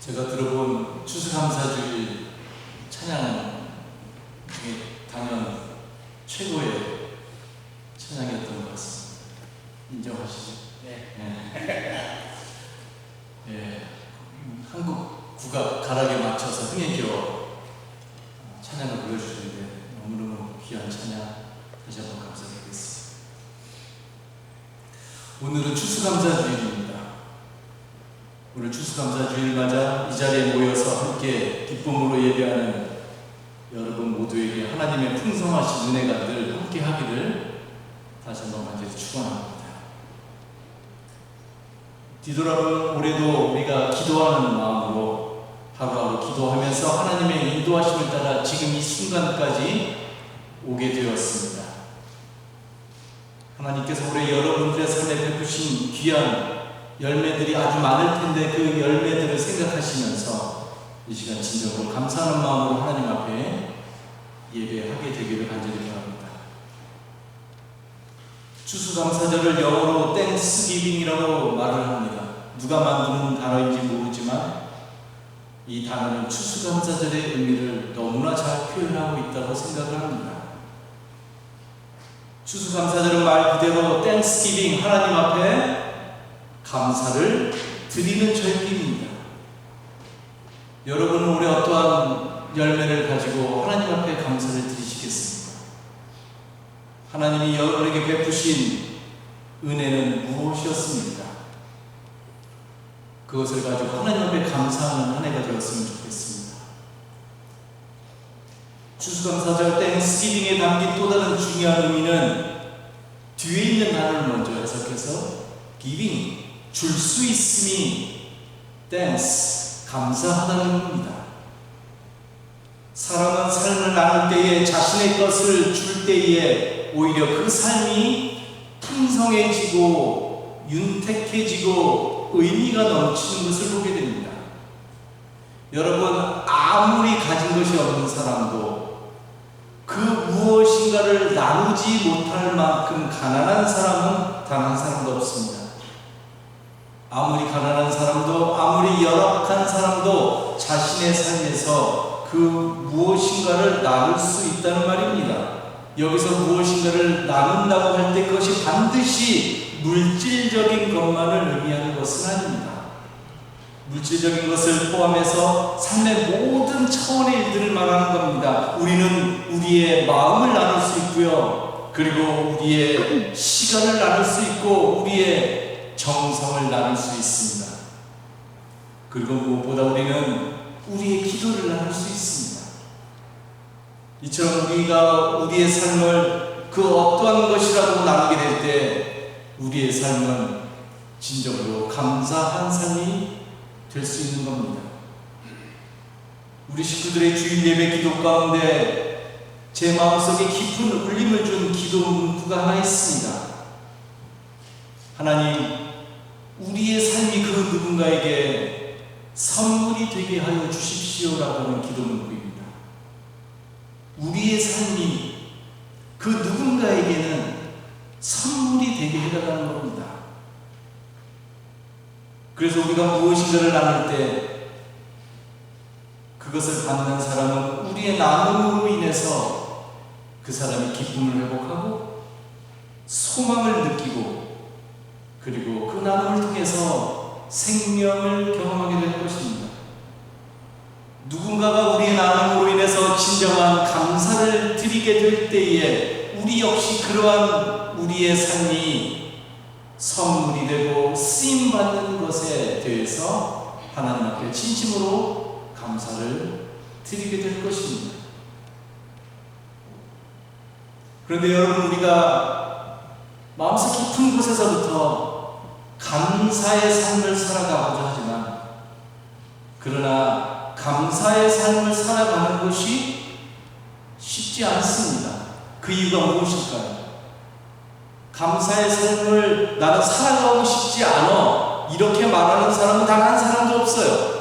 제가 들어본 추수감사주일 찬양 중에 단연 최고의 찬양이었던 것 같습니다. 인정하시죠? 네. 예, 한국 국악 가락에 맞춰서 흥에 겨워 찬양을 불러주시는데 너무너무 귀한 찬양 다시 한번 감사드리겠습니다. 오늘은 추수감사주일입니다. 오늘 추수감사주일 맞아 이 자리에 모여서 함께 기쁨으로 예배하는 여러분 모두에게 하나님의 풍성하신 은혜가 늘 함께 하기를 다시 한번 간절히 축원합니다. 뒤돌아보면 올해도 우리가 기도하는 마음으로 하루하루 기도하면서 하나님의 인도하심을 따라 지금 이 순간까지 오게 되었습니다. 하나님께서 올해 여러분들의 삶에 베푸신 귀한 열매들이 아주 많을 텐데 그 열매들을 생각하시면서 이 시간 진정으로 감사하는 마음으로 하나님 앞에 예배하게 되기를 간절히 바랍니다. 추수감사절을 영어로 땡스기빙이라고 말을 합니다. 누가 만드는 단어인지 모르지만 이 단어는 추수감사절의 의미를 너무나 잘 표현하고 있다고 생각을 합니다. 추수감사절은 말 그대로 땡스기빙, 하나님 앞에 감사를 드리는 절기입니다. 여러분은 올해 어떠한 열매를 가지고 하나님 앞에 감사를 드리시겠습니까? 하나님이 여러분에게 베푸신 은혜는 무엇이었습니까? 그것을 가지고 하나님 앞에 감사하는 한 해가 되었으면 좋겠습니다. 추수감사절 땡스기빙에 담긴 또 다른 중요한 의미는 뒤에 있는 단어를 먼저 해석해서 giving, 줄 수 있음이 thanks, 감사하다는 겁니다. 사람은 삶을 나눌 때에 자신의 것을 줄 때에 오히려 그 삶이 풍성해지고 윤택해지고 의미가 넘치는 것을 보게 됩니다. 여러분, 아무리 가진 것이 없는 사람도 그 무엇인가를 나누지 못할 만큼 가난한 사람은 단 한 사람도 없습니다. 아무리 가난한 사람도, 아무리 열악한 사람도 자신의 삶에서 그 무엇인가를 나눌 수 있다는 말입니다. 여기서 무엇인가를 나눈다고 할 때 그것이 반드시 물질적인 것만을 의미하는 것은 아닙니다. 물질적인 것을 포함해서 삶의 모든 차원의 일들을 말하는 겁니다. 우리는 우리의 마음을 나눌 수 있고요. 그리고 우리의 시간을 나눌 수 있고 우리의 정성을 나눌 수 있습니다. 그리고 무엇보다 우리는 우리의 기도를 나눌 수 있습니다. 이처럼 우리가 우리의 삶을 그 어떠한 것이라도 나누게 될 때 우리의 삶은 진정으로 감사한 삶이 될 수 있는 겁니다. 우리 식구들의 주일 예배 기도 가운데 제 마음속에 깊은 울림을 준 기도 문구가 하나 있습니다. 하나님, 우리의 삶이 그 누군가에게 선물이 되게 하여 주십시오라고는 기도 문구입니다. 우리의 삶이 그 누군가에게는 선물이 되게 해달라는 겁니다. 그래서 우리가 무엇인가를 나눌 때 그것을 받는 사람은 우리의 나눔으로 인해서 그 사람이 기쁨을 회복하고 소망을 느끼고 그리고 그 나눔을 통해서 생명을 경험하게 될 것입니다. 누군가가 우리의 나눔으로 인해서 진정한 감사를 드리게 될 때에 우리 역시 그러한 우리의 삶이 선물이 되고 쓰임받는 것에 대해서 하나님 앞에 진심으로 감사를 드리게 될 것입니다. 그런데 여러분, 우리가 마음속 깊은 곳에서부터 감사의 삶을 살아가고자 하지만 그러나 감사의 삶을 살아가는 것이 쉽지 않습니다. 그 이유가 무엇일까요? 감사의 삶을 나는 살아가고 싶지 않아 이렇게 말하는 사람은 단 한 사람도 없어요.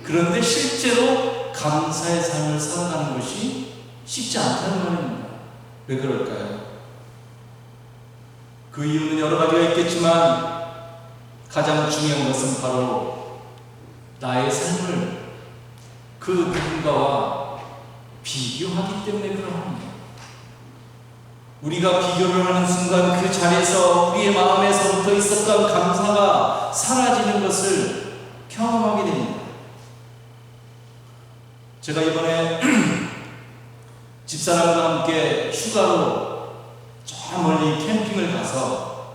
그런데 실제로 감사의 삶을 살아가는 것이 쉽지 않다는 말입니다. 왜 그럴까요? 그 이유는 여러 가지가 있겠지만 가장 중요한 것은 바로 나의 삶을 그 누군가와 비교하기 때문에 그러합니다. 우리가 비교를 하는 순간 그 자리에서 우리의 마음에서부터 있었던 감사가 사라지는 것을 경험하게 됩니다. 제가 이번에 집사람과 함께 휴가로 저 멀리 캠핑을 가서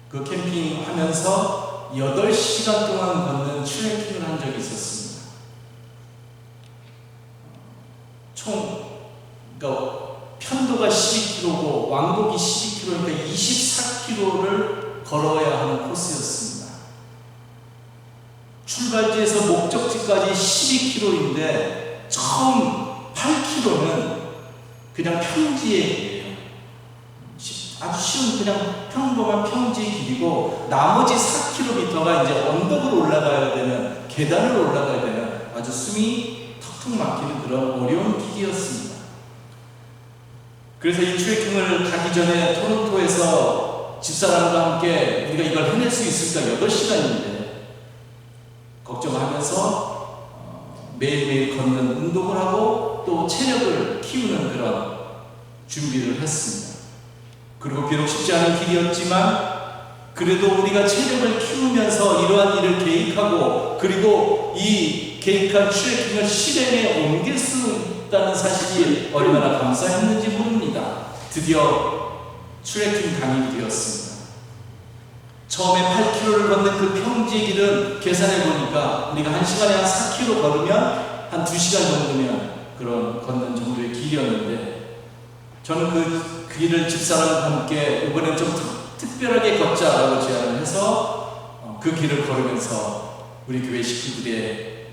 그 캠핑하면서 8시간 동안 걷는 트레킹을 한 적이 있었습니다. 그러니까 편도가 12km고 왕복이 12km니까 24km를 걸어야 하는 코스였습니다. 출발지에서 목적지까지 12km인데 처음 8km는 그냥 평지의 길이에요. 아주 쉬운 그냥 평범한 평지의 길이고 나머지 4km가 이제 언덕을 올라가야 되는, 계단을 올라가야 되는 아주 숨이 턱턱 막히는 그런 어려운 길이었습니다. 그래서 이 트레킹을 가기 전에 토론토에서 집사람과 함께 우리가 이걸 해낼 수 있을까 8시간인데 걱정하면서 매일매일 걷는 운동을 하고 또 체력을 키우는 그런 준비를 했습니다. 그리고 비록 쉽지 않은 길이었지만 그래도 우리가 체력을 키우면서 이러한 일을 계획하고 그리고 이 계획한 트레킹을 실행에 옮길 수 있다는 사실이 얼마나 감사했는지 모릅니다. 드디어 트레킹 당일이 되었습니다. 처음에 8km를 걷는 그 평지의 길은 계산해 보니까 우리가 1시간에 한 4km 걸으면 한 2시간 정도면 그런 걷는 정도의 길이었는데 저는 그 길을 집사람과 함께 이번엔 좀 특별하게 걷자라고 제안을 해서 그 길을 걸으면서 우리 교회 식구들의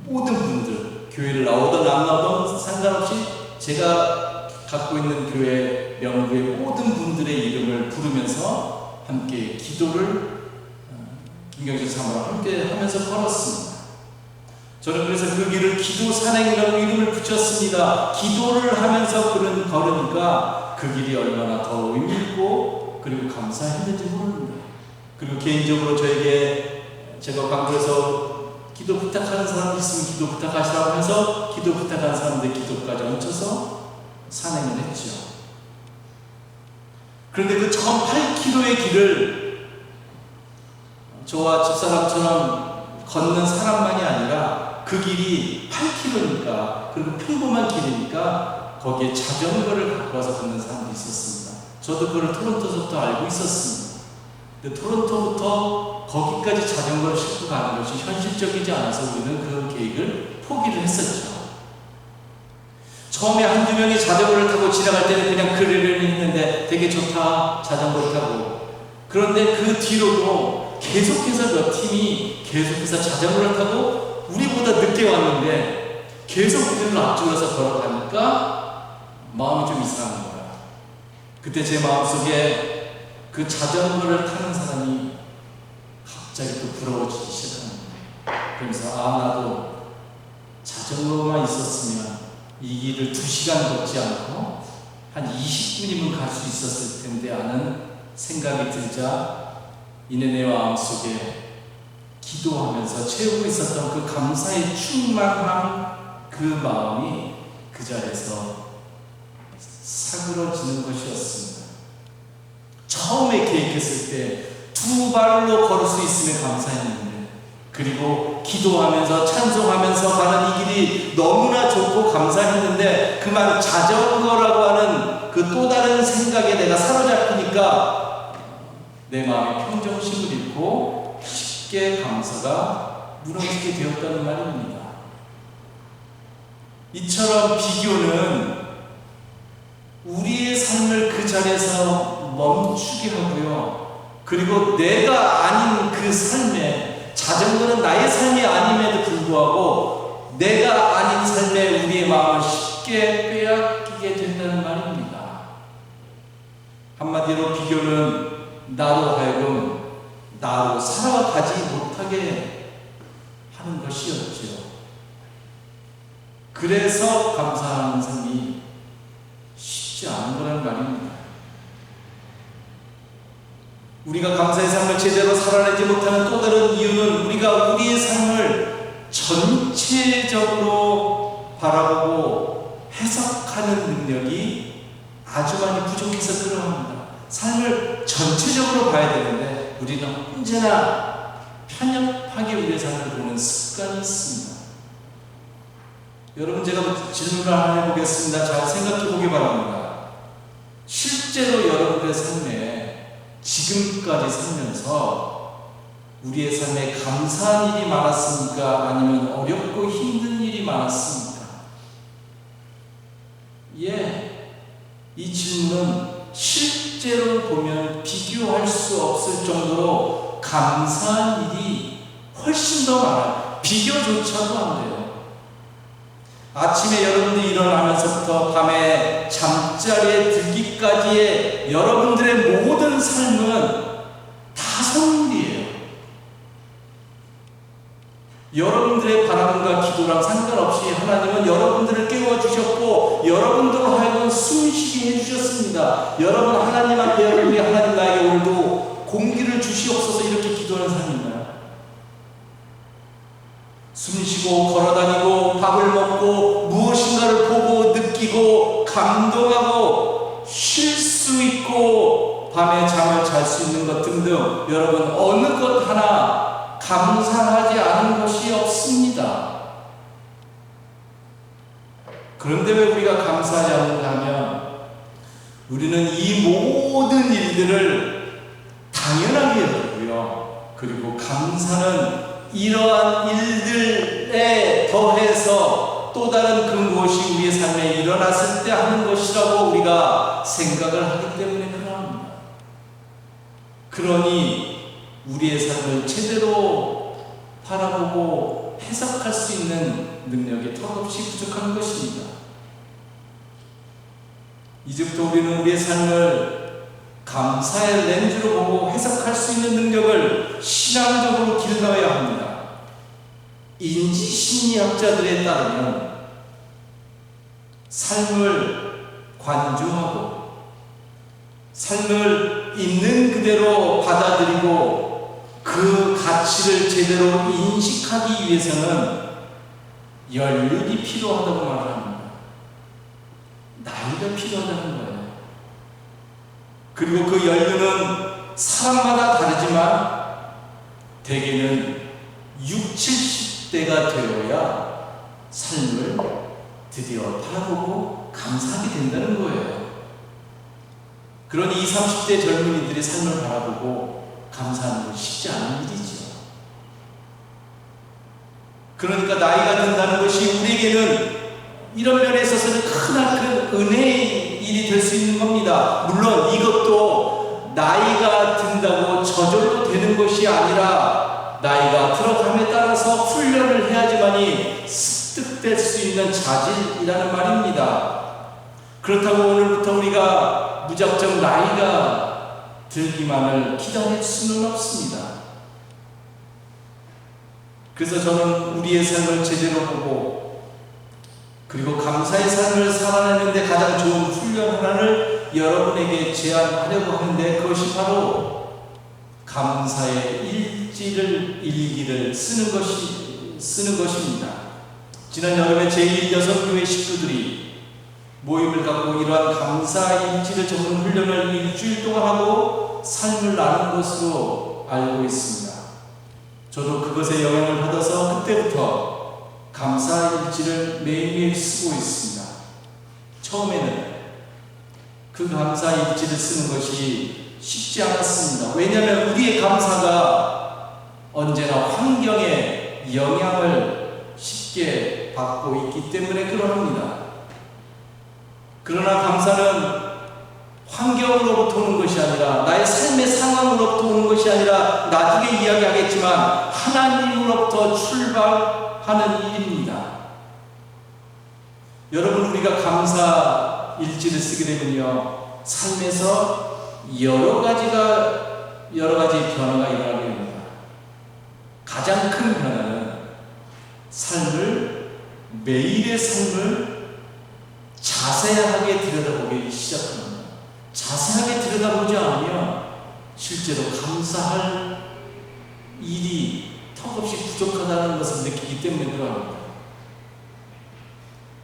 모든 분들, 교회를 나오든 안 나오든 상관없이 제가 갖고 있는 교회 명부의 모든 분들의 이름을 부르면서 함께 기도를 김경식 사모랑 함께 하면서 걸었습니다. 저는 그래서 그 길을 기도 산행이라고 이름을 붙였습니다. 기도를 하면서 걸으니까 그 길이 얼마나 더 의미 있고 그리고 감사했는지 모릅니다. 그리고 개인적으로 저에게 제가 광고에서 기도 부탁하는 사람이 있으면 기도 부탁하시라고 해서 기도 부탁하는 사람들 기도까지 얹혀서 산행을 했죠. 그런데 그 처음 8km의 길을 저와 집사람처럼 걷는 사람만이 아니라 그 길이 8km니까 그리고 평범한 길이니까 거기에 자전거를 갖고 와서 걷는 사람도 있었습니다. 저도 그걸 토론토서부터 알고 있었습니다. 근데 토론토부터 거기까지 자전거를 싣고 가는 것이 현실적이지 않아서 우리는 그 계획을 포기를 했었죠. 처음에 한두 명이 자전거를 타고 지나갈 때는 그냥 그러려니 했는데 되게 좋다, 자전거를 타고. 그런데 그 뒤로도 계속해서 몇 팀이 계속해서 자전거를 타고 우리보다 늦게 왔는데 계속 우리를 앞질러서 걸어가니까 마음이 좀 이상한 거야. 그때 제 마음속에 그 자전거를 타는 사람이 갑자기 또 부러워지기 시작하는 거예요. 그러면서 나도 자전거만 있었으면 이 길을 2시간 걷지 않고 한 20분이면 갈 수 있었을 텐데 하는 생각이 들자 이내 내 마음속에 기도하면서 채우고 있었던 그 감사의 충만한 그 마음이 그 자리에서 사그러지는 것이었습니다. 처음에 계획했을 때 2발로 걸을 수 있으면 감사했는데 그리고 기도하면서 찬송하면서 가는 이 길이 너무나 좋고 감사했는데 그만 자전거라고 하는 그 또 다른 생각에 내가 사로잡히니까 내 마음의 평정심을 잃고 쉽게 감사가 무너지게 되었다는 말입니다. 이처럼 비교는 우리의 삶을 그 자리에서 멈추게 하고요. 그리고 내가 아닌 그 삶에 자전거는 나의 삶이 아님에도 불구하고 내가 아닌 삶에 우리의 마음을 쉽게 빼앗기게 된다는 말입니다. 한마디로 비교는 나로 하여금 나로 살아가지 못하게 하는 것이었죠. 그래서 감사하는 삶이 쉽지 않은 거란 말입니다. 우리가 감사의 삶을 제대로 살아내지 못하는 또 다른 이유는 우리가 우리의 삶을 전체적으로 바라보고 해석하는 능력이 아주 많이 부족해서 그러합니다. 삶을 전체적으로 봐야 되는데 우리는 언제나 편협하게 우리의 삶을 보는 습관이 있습니다. 여러분, 제가 질문을 하나 해보겠습니다. 잘 생각해 보기 바랍니다. 실제로 여러분의 삶에 지금까지 살면서 우리의 삶에 감사한 일이 많았습니까? 아니면 어렵고 힘든 일이 많았습니까? 이 질문은 실제로 보면 비교할 수 없을 정도로 감사한 일이 훨씬 더 많아요. 비교조차도 안 돼요. 아침에 여러분들이 일어나면서부터 밤에 잠자리에 들기까지의 여러분들의 모든 삶은 다 선물이에요. 여러분들의 바람과 기도랑 상관없이 하나님은 여러분들을 깨워주셨고 여러분들로 하여금 숨쉬게 해주셨습니다. 여러분, 하나님 앞에 여러분이 하나님 나에게 오늘도 공기를 주시옵소서 이렇게 기도하는 사람인가요? 숨쉬고 걸어다니고 밥을 먹고 무엇인가를 보고 느끼고 감동하고 쉴 수 있고 밤에 잠을 잘 수 있는 것 등등 여러분, 어느 것 하나 감사하지 않은 것이 없습니다. 그런데 왜 우리가 감사하지 않는가 하면 우리는 이 모든 일들을 당연하게 여기고요. 그리고 감사는 이러한 일들에 더해서 또 다른 그 무엇이 우리의 삶에 일어났을 때 하는 것이라고 우리가 생각을 하기 때문에 그러합니다. 그러니 우리의 삶을 제대로 바라보고 해석할 수 있는 능력이 턱없이 부족한 것입니다. 이제부터 우리는 우리의 삶을 감사의 렌즈로 보고 해석할 수 있는 능력을 신앙적으로 길러야 합니다. 인지심리학자들에 따르면 삶을 관조하고 삶을 있는 그대로 받아들이고 그 가치를 제대로 인식하기 위해서는 연륜이 필요하다고 말합니다. 나이가 필요하다는 거예요. 그리고 그 연륜은 사람마다 다르지만 대개는 60, 70대가 되어야 삶을 드디어 바라보고 감사하게 된다는 거예요. 그러니 20, 30대 젊은이들이 삶을 바라보고 감사하는 건 쉽지 않은 일이죠. 그러니까 나이가 든다는 것이 우리에게는 이런 면에 있어서는 크나큰 은혜의 일이 될 수 있는 겁니다. 물론 이것도 나이가 든다고 저절로 되는 것이 아니라 나이가 들어감에 따라서 훈련을 해야지만이 습득될 수 있는 자질이라는 말입니다. 그렇다고 오늘부터 우리가 무작정 나이가 들기만을 기다릴 수는 없습니다. 그래서 저는 우리의 삶을 제대로 보고 그리고 감사의 삶을 살아내는 데 가장 좋은 훈련 하나를 여러분에게 제안하려고 하는데 그것이 바로 감사의 일기를 쓰는 것입니다. 지난 여름에 제1여성교회 식구들이 모임을 갖고 이러한 감사 일지를 적는 훈련을 일주일 동안 하고 삶을 나눈 것으로 알고 있습니다. 저도 그것에 영향을 받아서 그때부터 감사 일지를 매일매일 쓰고 있습니다. 처음에는 그 감사 일지를 쓰는 것이 쉽지 않았습니다. 왜냐하면 우리의 감사가 언제나 환경에 영향을 쉽게 받고 있기 때문에 그러합니다. 그러나 감사는 환경으로부터 오는 것이 아니라 나의 삶의 상황으로부터 오는 것이 아니라 나중에 이야기하겠지만 하나님으로부터 출발하는 일입니다. 여러분, 우리가 감사 일지를 쓰게 되면요, 삶에서 여러 가지 변화가 일어나게 됩니다. 가장 큰 변화는 매일의 삶을 자세하게 들여다보기 시작합니다. 자세하게 들여다보지 않으면 실제로 감사할 일이 턱없이 부족하다는 것을 느끼기 때문에 그러합니다.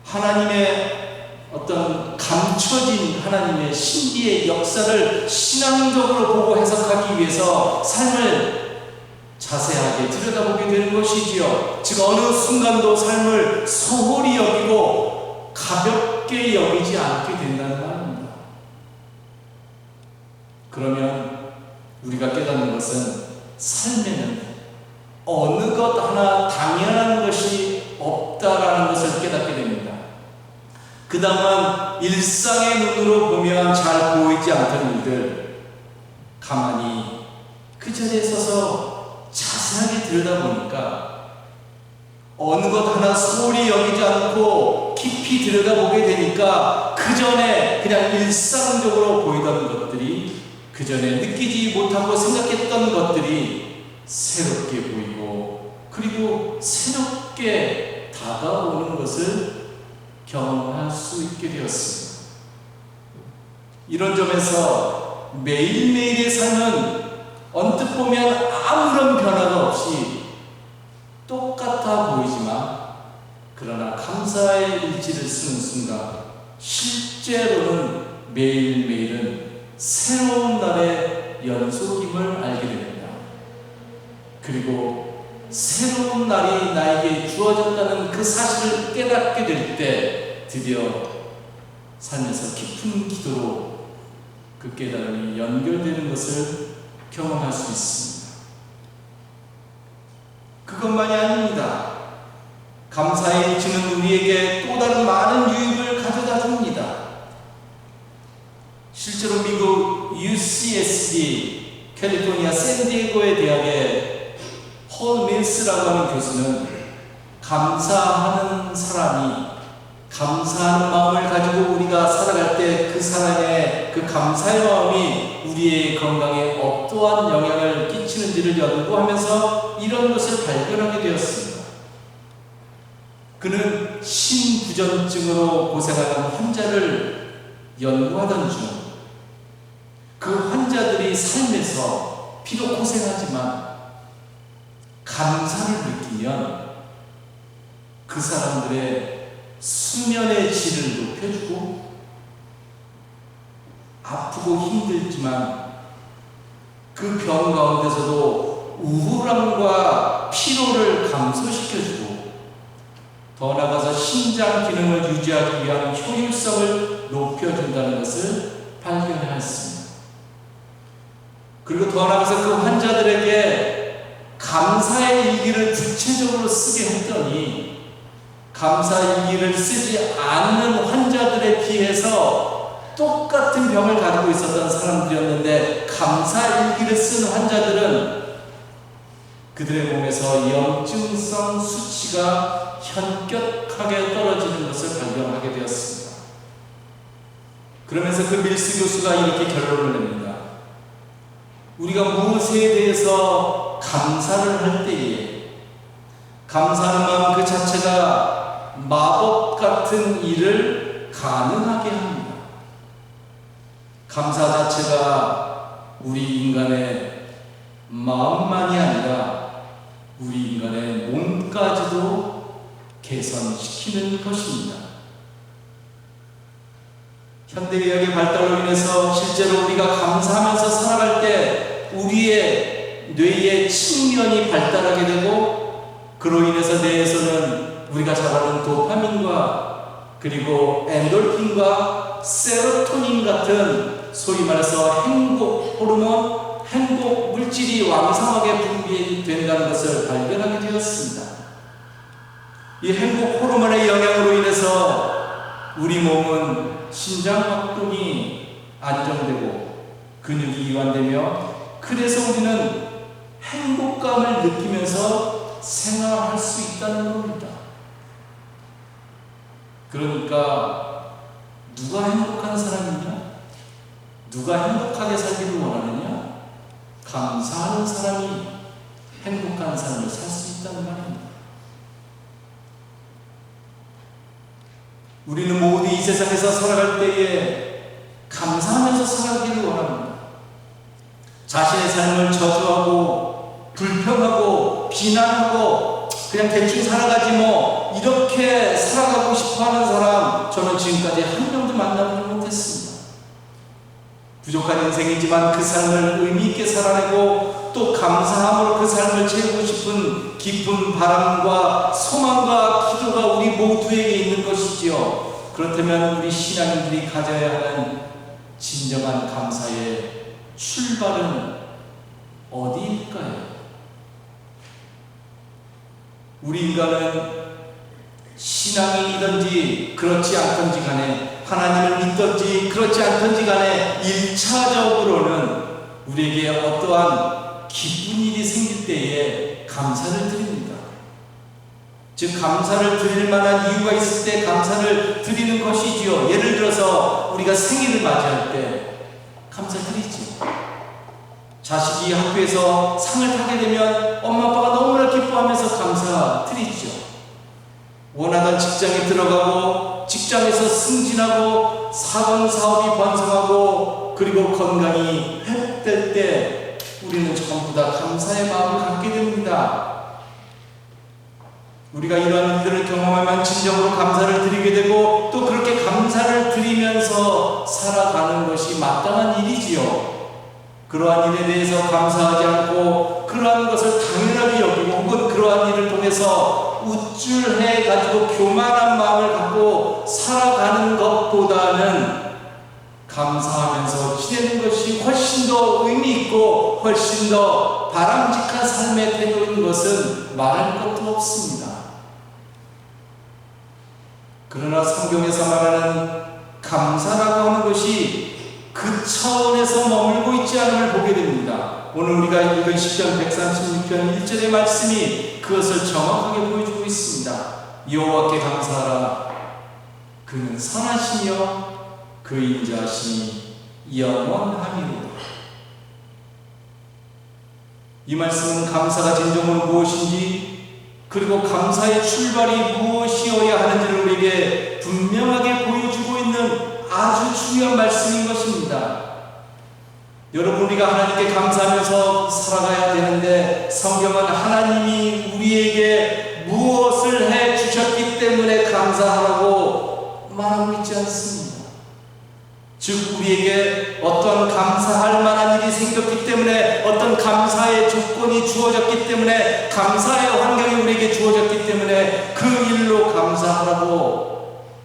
하나님의 어떤 감춰진 하나님의 신비의 역사를 신앙적으로 보고 해석하기 위해서 삶을 자세하게 들여다보게 되는 것이지요. 즉 어느 순간도 삶을 소홀히 여기고 가볍게 여기지 않게 된다는 말입니다. 그러면 우리가 깨닫는 것은 삶에는 어느 것 하나 당연한 것이 없다라는 것을 깨닫게 됩니다. 그 다음은 일상의 눈으로 보면 잘 보이지 않던 일들 가만히 그 자리에 서서 자세하게 들여다보니까 어느 것 하나 소홀히 여기지 않고 깊이 들여다보게 되니까 그 전에 그냥 일상적으로 보이던 것들이 그 전에 느끼지 못하고 생각했던 것들이 새롭게 보이고 그리고 새롭게 다가오는 것을 경험할 수 있게 되었습니다. 이런 점에서 매일매일의 삶은 언뜻 보면 아무런 변화가 없이 똑같아 보이지만 그러나 감사의 일지를 쓰는 순간 실제로는 매일매일은 새로운 날의 연속임을 알게 됩니다. 그리고 새로운 날이 나에게 주어졌다는 그 사실을 깨닫게 될 때 드디어 삶에서 깊은 기도로 그 깨달음이 연결되는 것을 경험할 수 있습니다. 그것만이 아닙니다. 감사의 일치는 우리에게 또 다른 많은 유익을 가져다 줍니다. 실제로 미국 UCSD 캘리포니아 샌디에고의 대학의 폴 밀스라고 하는 교수는 감사하는 사람이 감사하는 마음을 가지고 우리가 살아갈 때 그 사람의 그 감사의 마음이 우리의 건강에 어떠한 영향을 끼치는지를 연구하면서 이런 것을 발견하게 되었습니다. 그는 심부전증으로 고생하는 환자를 연구하던 중 그 환자들이 삶에서 비록 고생하지만 감사를 느끼면 그 사람들의 수면의 질을 높여주고 아프고 힘들지만 그 병 가운데서도 우울함과 피로를 감소시켜주고 더 나아가서 신장 기능을 유지하기 위한 효율성을 높여준다는 것을 발견하였습니다. 그리고 더 나아가서 그 환자들에게 감사의 일기를 구체적으로 쓰게 했더니 감사 일기를 쓰지 않는 환자들에 비해서 똑같은 병을 가지고 있었던 사람들이었는데 감사 일기를 쓴 환자들은 그들의 몸에서 염증성 수치가 현격하게 떨어지는 것을 발견하게 되었습니다. 그러면서 그 밀스 교수가 이렇게 결론을 냅니다. 우리가 무엇에 대해서 감사를 할 때에 감사하는 마음 그 자체가 마법 같은 일을 가능하게 합니다. 감사 자체가 우리 인간의 마음만이 아니라 우리 인간의 몸까지도 개선시키는 것입니다. 현대의학의 발달로 인해서 실제로 우리가 감사하면서 살아갈 때 우리의 뇌의 측면이 발달하게 되고 그로 인해서 뇌에서는 우리가 잘 아는 도파민과 그리고 엔돌핀과 세로토닌 같은 소위 말해서 행복 호르몬, 행복 물질이 왕성하게 분비된다는 것을 발견하게 되었습니다. 이 행복 호르몬의 영향으로 인해서 우리 몸은 심장 박동이 안정되고 근육이 이완되며 그래서 우리는 행복감을 느끼면서 생활할 수 있다는 겁니다. 그러니까 누가 행복한 사람이냐? 누가 행복하게 살기를 원하느냐? 감사하는 사람이 행복한 삶을 살 수 있다는 말입니다. 우리는 모두 이 세상에서 살아갈 때에 감사하면서 살아가기를 원합니다. 자신의 삶을 저주하고 불평하고 비난하고 그냥 대충 살아가지 뭐 이렇게 살아가고 싶어하는 사람 저는 지금까지 한 명도 만나보지 못했습니다. 부족한 인생이지만 그 삶을 의미 있게 살아내고 또 감사함으로 그 삶을 채우고 싶은 깊은 바람과 소망과 기도가 우리 모두에게 있는 것이지요. 그렇다면 우리 신앙인들이 가져야 하는 진정한 감사의 출발은 어디일까요? 우리 인간은 신앙인이든지 그렇지 않든지 간에 하나님을 믿든지 그렇지 않든지 간에 1차적으로는 우리에게 어떠한 기쁜 일이 생길 때에 감사를 드립니다. 즉 감사를 드릴 만한 이유가 있을 때 감사를 드리는 것이지요. 예를 들어서 우리가 생일을 맞이할 때 감사드리지요. 자식이 학교에서 상을 타게 되면 엄마 아빠가 너무나 기뻐하면서 감사드리죠. 원하던 직장에 들어가고 직장에서 승진하고 사업이 번성하고 그리고 건강이 회복될 때 우리는 전부 다 감사의 마음을 갖게 됩니다. 우리가 이러한 일들을 경험하면 진정으로 감사를 드리게 되고 또 그렇게 감사를 드리면서 살아가는 것이 마땅한 일이지요. 그러한 일에 대해서 감사하지 않고 그러한 것을 당연하게 여기고 혹은 그러한 일을 통해서 우쭐해 가지고 교만한 마음을 갖고 살아가는 것보다는 감사하면서 지내는 것이 훨씬 더 의미 있고 훨씬 더 바람직한 삶의 태도인 것은 말할 것도 없습니다. 그러나 성경에서 말하는 감사라고 하는 것이 그 차원에서 머물고 있지 않음을 보게 됩니다. 오늘 우리가 읽은 시편 136편 1절의 말씀이 그것을 정확하게 보여주고 있습니다. 여호와께 감사하라. 그는 선하시며 그 인자하심이 영원하니로다. 이 말씀은 감사가 진정으로 무엇인지 그리고 감사의 출발이 무엇이어야 하는지를 우리에게 분명하게 보여주고 있는 아주 중요한 말씀인 것입니다. 여러분 우리가 하나님께 감사하면서 살아가야 되는데 성경은 하나님이 우리에게 무엇을 해 주셨기 때문에 감사하라고 말하고 있지 않습니다. 즉 우리에게 어떤 감사할 만한 일이 생겼기 때문에 어떤 감사의 조건이 주어졌기 때문에 감사의 환경이 우리에게 주어졌기 때문에 그 일로 감사하라고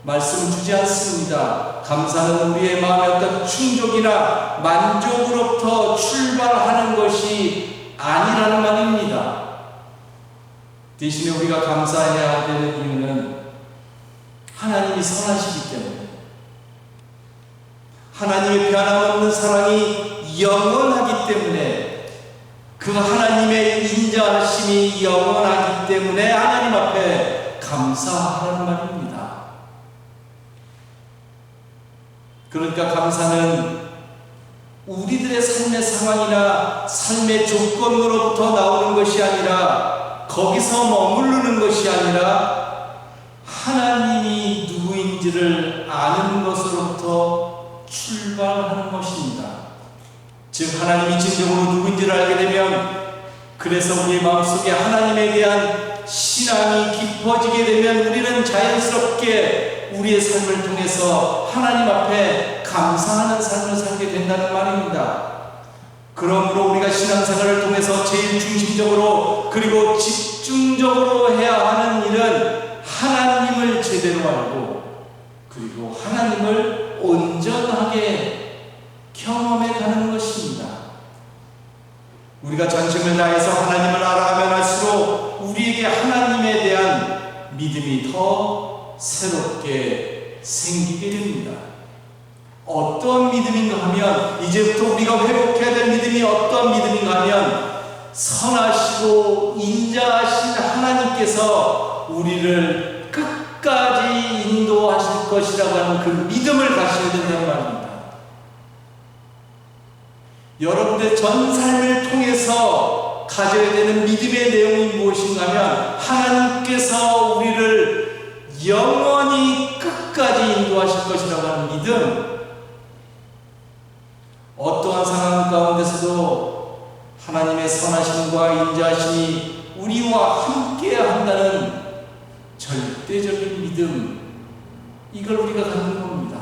말씀을 주지 않습니다. 감사는 우리의 마음의 어떤 충족이나 만족으로부터 출발하는 것이 아니라는 말입니다. 대신에 우리가 감사해야 되는 이유는 하나님이 선하시기 때문에 하나님의 변함없는 사랑이 영원하기 때문에 그 하나님의 인자하심이 영원하기 때문에 하나님 앞에 감사하라는 말입니다. 그러니까 감사는 우리들의 삶의 상황이나 삶의 조건으로부터 나오는 것이 아니라 거기서 머무르는 것이 아니라 하나님이 누구인지를 아는 것으로부터 출발하는 것입니다. 즉 하나님이 진정으로 누구인지를 알게 되면 그래서 우리의 마음속에 하나님에 대한 신앙이 깊어지게 되면 우리는 자연스럽게 우리의 삶을 통해서 하나님 앞에 감사하는 삶을 살게 된다는 말입니다. 그러므로 우리가 신앙생활을 통해서 제일 중심적으로 그리고 집중적으로 해야 하는 일은 하나님을 제대로 알고 그리고 하나님을 온전하게 경험해 가는 것입니다. 우리가 전심을 다해서 하나님을 알아가면 할수록 우리에게 하나님에 대한 믿음이 더 새롭게 생기게 됩니다. 어떤 믿음인가 하면 이제부터 우리가 회복해야 될 믿음이 어떤 믿음인가 하면 선하시고 인자하신 하나님께서 우리를 끝까지 인도하실 것이라고 하는 그 믿음을 가셔야 된다는 말입니다. 여러분의 전 삶을 통해서 가져야 되는 믿음의 내용이 무엇인가 하면 하나님께서 우리를 영원히 끝까지 인도하실 것이라고 하는 믿음. 어떠한 상황 가운데서도 하나님의 선하심과 인자하심이 우리와 함께 한다는 절대적인 믿음, 이걸 우리가 갖는 겁니다.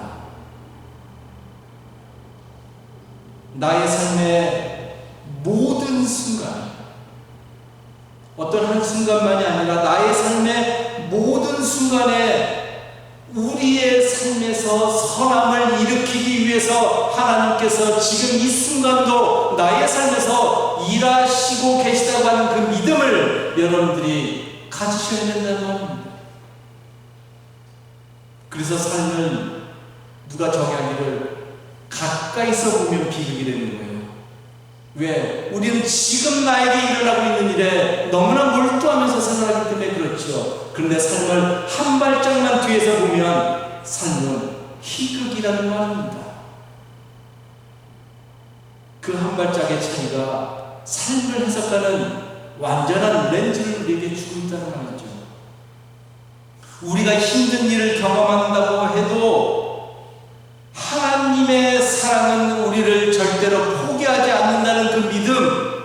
나의 삶의 모든 순간, 어떤 한순간만이 아니라 나의 삶의 모든 순간에 우리의 삶에서 선함을 일으키기 위해서 하나님께서 지금 이 순간도 나의 삶에서 일하시고 계시다고 하는 그 믿음을 여러분들이 가지셔야 된다는 말입니다. 그래서 삶을 누가 정의하기를 가까이서 보면 비극이 되는 거예요. 왜? 우리는 지금 나에게 일어나고 있는 일에 너무나 몰두하면서 생각하기 때문에 그렇죠. 그런데 삶을 한 발짝만 뒤에서 보면 삶은 희극이라는 말입니다. 그 한 발짝의 차이가 삶을 해석하는 완전한 렌즈를 우리에게 주고 있다는 말이죠. 우리가 힘든 일을 경험한다고 해도 하나님의 사랑은 우리를 절대로 포기하지 않는다는 그 믿음,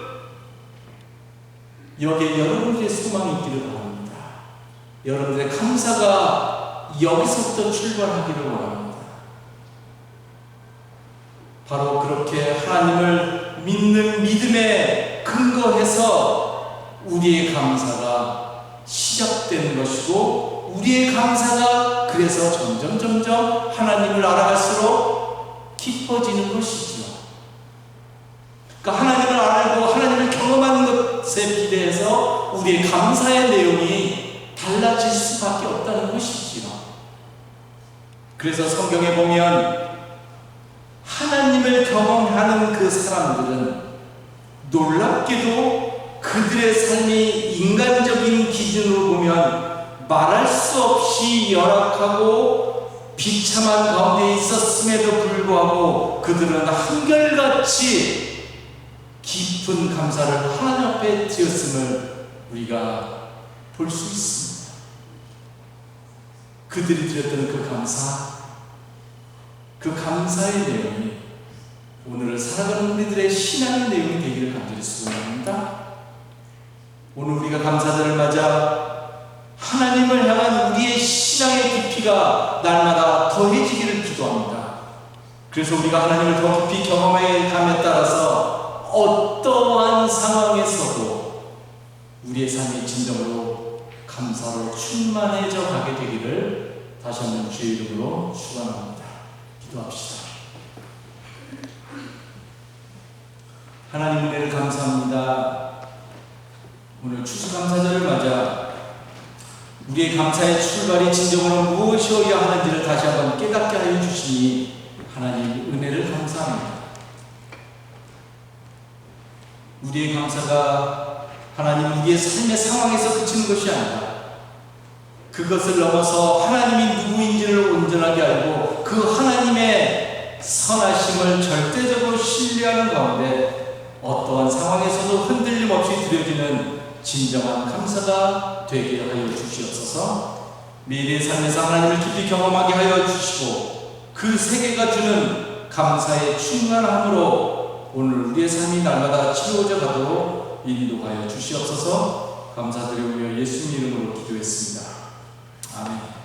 여기에 여러분들의 소망이 있기를 바랍니다. 여러분들의 감사가 여기서부터 출발하기를 원합니다. 바로 그렇게 하나님을 믿는 믿음에 근거해서 우리의 감사가 시작되는 것이고, 우리의 감사가 그래서 점점 하나님을 알아갈수록 깊어지는 것이지요. 그러니까 하나님을 알고 하나님을 경험하는 것에 비례해서 우리의 감사의 내용이 달라질 수밖에 없다는 것이지요. 그래서 성경에 보면 하나님을 경험하는 그 사람들은 놀랍게도 그들의 삶이 인간적인 기준으로 보면 말할 수 없이 열악하고 비참한 가운데 있었음에도 불구하고 그들은 한결같이 깊은 감사를 하나님 앞에 드렸음을 우리가 볼 수 있습니다. 그들이 드렸던 그 감사, 그 감사의 내용이 오늘을 살아가는 우리들의 신앙의 내용이 되기를 간절히 소원합니다. 오늘 우리가 감사절을 맞아 하나님을 향한 우리의 신앙의 깊이가 날마다 더해지기를 기도합니다. 그래서 우리가 하나님을 더 깊이 경험해 감에 따라서 어떠한 상황에서도 우리의 삶이 진정으로 감사로 충만해져 가게 되기를 다시 한번 주의 이름으로 축원합니다. 기도합시다. 하나님 은혜를 감사합니다. 오늘 추수감사절을 맞아 우리의 감사의 출발이 진정으로 무엇이어야 하는지를 다시 한번 깨닫게 하여 주시니 하나님 은혜를 감사합니다. 우리의 감사가 하나님 우리의 삶의 상황에서 그치는 것이 아니라 그것을 넘어서 하나님이 누구인지를 온전하게 알고 그 하나님의 선하심을 절대적으로 신뢰하는 가운데 어떠한 상황에서도 흔들림 없이 드려지는 진정한 감사가 되게 하여 주시옵소서. 매일의 삶에서 하나님을 깊이 경험하게 하여 주시고 그 세계가 주는 감사의 충만함으로 오늘 우리의 삶이 날마다 치루어져 가도록 인도하여 주시옵소서. 감사드리며 예수님 이름으로 기도했습니다. 아멘.